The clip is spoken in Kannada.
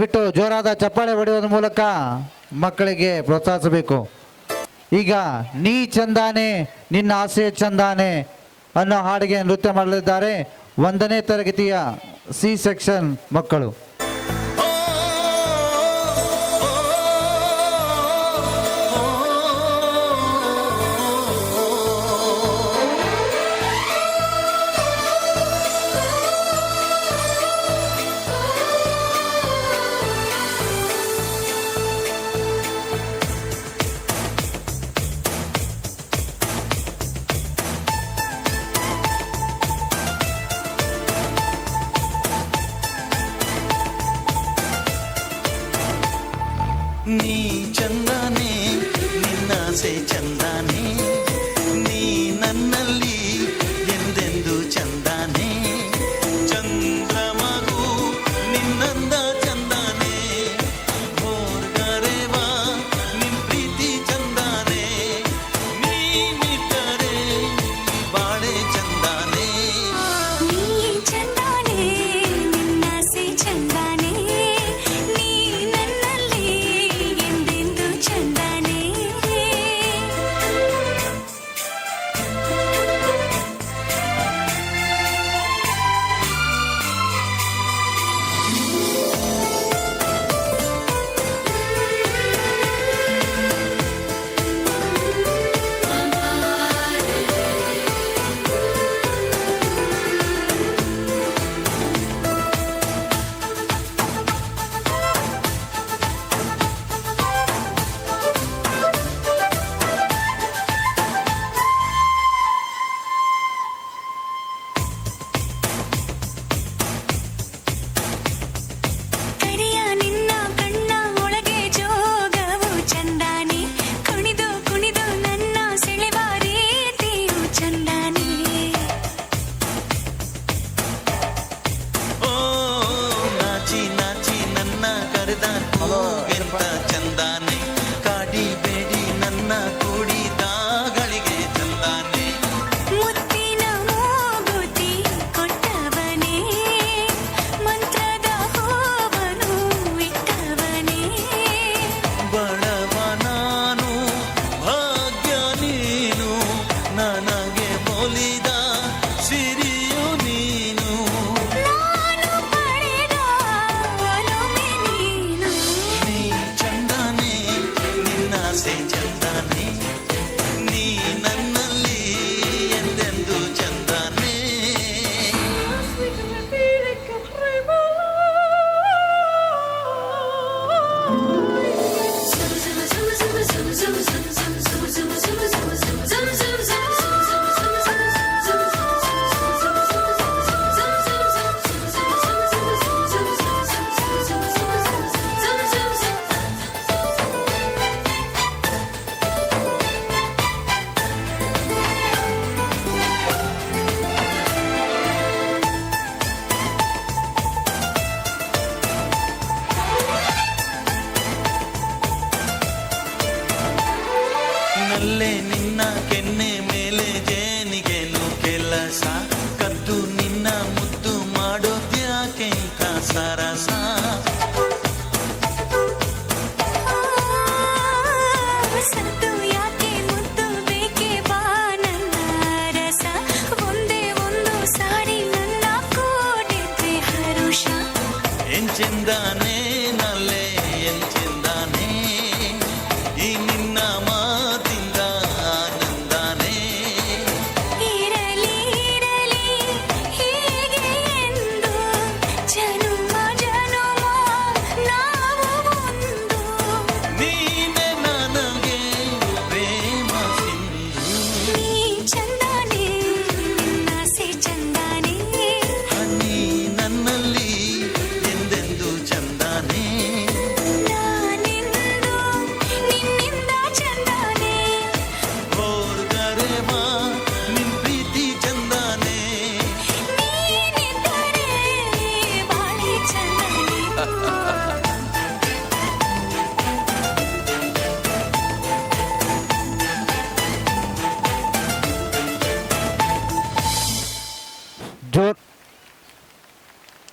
ಬಿಟ್ಟು ಜೋರಾದ ಚಪ್ಪಾಳೆ ಹೊಡೆಯುವ ಮೂಲಕ ಮಕ್ಕಳಿಗೆ ಪ್ರೋತ್ಸಾಹಿಸಬೇಕು. ಈಗ ನೀ ಚಂದಾನೆ ನಿನ್ನ ಆಸೆ ಚಂದಾನೆ ಅನ್ನೋ ಹಾಡಿಗೆ ನೃತ್ಯ ಮಾಡಲಿದ್ದಾರೆ 1ನೇ ತರಗತಿಯ ಸಿ ಸೆಕ್ಷನ್ ಮಕ್ಕಳು. ನೀ ಚಂದಾನೆ ನಿನ್ನಾಸೆ ಚಂದಾನೆ, ನೀ ನನ್ನಲ್ಲಿ ಎಂದೆಂದು ಚಂದಾನೆ, ಚಂದ್ರಮಗು ನಿನ್ನಂದ ಚಂದಾನೆ, ಹೋರ್ಗರೆವ ನಿನ್ ಪ್ರೀತಿ ಚಂದಾನೆ, ನೀನಿಟ್ಟರೆ ಬಾಳೆ ಚಂದಾನೆ. ನೀ ಚಂದಾನೆ ನಿನ್ನಾಸೆ ಚಂದಾನೆ, ನೀ ನನ್ನಲ್ಲಿ ಎಂದೆಂದು ಚಂದಾನೆ. ಕರಿಯ ನಿನ್ನ ಕಣ್ಣ ಒಳಗೆ ಜೋಗವು ಚಂದಾನೆ, ಕುಣಿದು ಕುಣಿದು ನನ್ನ ಸೆಳೆವ ರೀತಿಯು ಚಂದಾನೆ. ಓ ನಾಚಿ ನಾಚಿ ನನ್ನ ಕರೆದ ಕೂಗೆಂತ ಚಂದಾನೆ, ಕಾಡಿ ಬೇಡಿ ನನ್ನ ಕೂಡಿದಾಗಳಿಗೆ ಚಂದಾನೆ. ಮುತ್ತಿನ ಮೂಗುತಿ ಕೊಟ್ಟವನೇ, ಮಂತ್ರದ ಹೂವನ್ನು ಇಟ್ಟವನೇ. ಬಡವ ನಾನು ಭಾಗ್ಯ ನೀನು, ನನಗೆ ಒಲಿದ ಸಿರಿಯು ನೀನು. ನಾನು ಪಡೆದ ಒಲುಮೆ ನೀನು. ನೀ ಚಂದಾನೆ ನಿನ್ನಾಸೆ ಚಂದಾನೆ, ನೀ ನನ್ನಲ್ಲಿ ಎಂದೆಂದು ಚಂದಾನೆ. ನಲ್ಲೆ ನಿನ್ನ ಕೆನ್ನೆ ಮೇಲೆ ಜೇನಿಗೆನು ಕೆಲಸ, ಕದ್ದು ನಿನ್ನ ಮುದ್ದು ಮಾಡೋದ್ಯಾಕೆಂತ ಸರಸ. ಸತ್ತು ಯಾಕೆ ಮುದ್ದು ಬೇಕೆ ಬಾ ನನ್ನ ರಸ, ಒಂದೇ ಒಂದು ಸಾರಿ ನನ್ನ ಕೂಡಿದ್ರೆ ಹರುಷ. ಎಂಚೆಂದಾನೆ ನಲ್ಲೆ ಎಂಚೆಂದಾನೆ, ಈ ನಿನ್ನ ಮಾತಿಂದ ಆನಂದಾನೆ. ಇರಲಿ ಇರಲಿ ಹೀಗೆ ಎಂದು ಜನುಮ ಜನುಮ ನಾವು ಒಂದು. ನೀನೆ ನನಗೆ ಪ್ರೇಮ ಸಿಂಧು, ನೀ ಚಂದಾನೆ ನಿನ್ನಾಸೆ ಚಂದಾನೆ, ನೀ ನನ್ನಲ್ಲಿ ಎಂದೆಂದು ಚಂದಾನೆ. ನಾನೆಂದು ನಿನ್ನಿಂದ ಚಂದಾನೆ. ಹೋರ್ಗರೆವ ನಿನ್ ಪ್ರೀತಿ ಚಂದಾನೆ. ನೀನಿದ್ದರೆ ಬಾಳೆ ಚಂದಾನೆ.